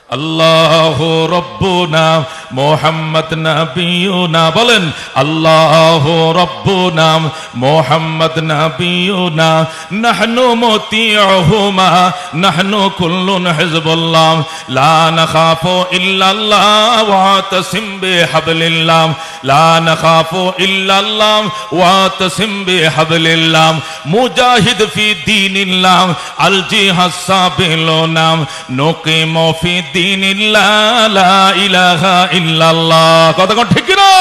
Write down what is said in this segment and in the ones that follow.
আল্লাহু রব্বুনা মুহাম্মদ নাবিয়ুনা, বলেন আল্লাহু রব্বুনা মুহাম্মদ নাবিয়ুনা নাহনু মুতিউহুমা নাহনু কুল্লুন হিজবুল্লাহ লা নাখাফু ইল্লাল্লাহ ওয়া তাসিম বিহাবলিল্লাহ লা নাখাফু ইল্লাল্লাহ ওয়া তাসিম বিহাবলিল্লাহ মুজাহিদ ফি দীনিল্লাহ আল জিহাদ সাবিলুনা নুকিমু ফি দীনিল্লাহ লা ইলাহা ইল্লাল্লাহ। কথা কোন ঠিক না?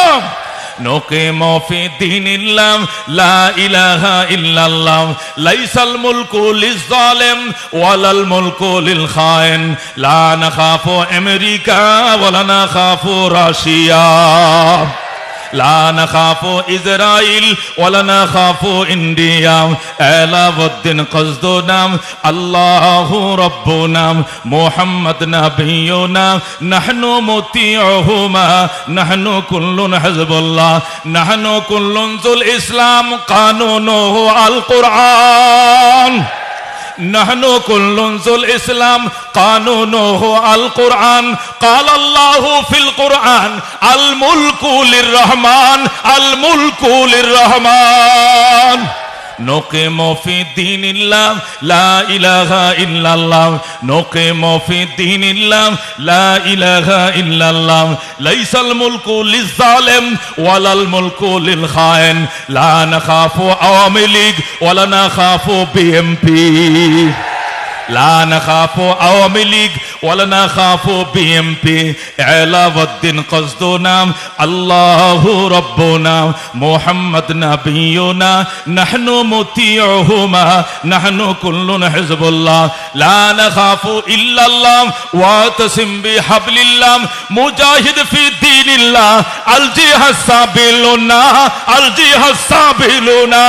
নুকিমু ফি দীনিল্লাহ লা ইলাহা ইল্লাল্লাহ লাইসাল মুলকু লিজ-জালিম ওয়ালাল মুলকু লিল খায়েন লা নাখাফু আমেরিকা ওয়ালা নাখাফু রাশিয়া লা নাখাফু ইসরাইল ওয়ালা নাখাফু ইন্ডিয়া আলাউদ্দিন কসদুনা আল্লাহু রব্বুনা মুহাম্মদ নাবিয়ুনা নাহনু মুতিউহুমা নাহনু কুল্লুন হিজবুল্লাহ নাহনু কুল্লুন যুল ইসলাম কানুনুহু আল কুরআন نحن كل ذو الإسلام قانونه القرآن قال الله في القرآن الملك للرحمن الملك للرحمن نقيم في دين الله لا إله إلا الله نقيم في دين الله لا إله إلا الله ليس الملك للظالم ولا الملك للخائن لا نخاف عوامي ليج ولا نخاف BNP لا نخاف عوامي ليج ولا نخاف BNP علاوالدين قصدنا الله ربنا محمد نبينا نحن مطيعهما نحن كل حزب الله لا نخاف إلا الله واعتصم بحبل الله مجاهد في دين الله الجهاد سبيلنا الجهاد سبيلنا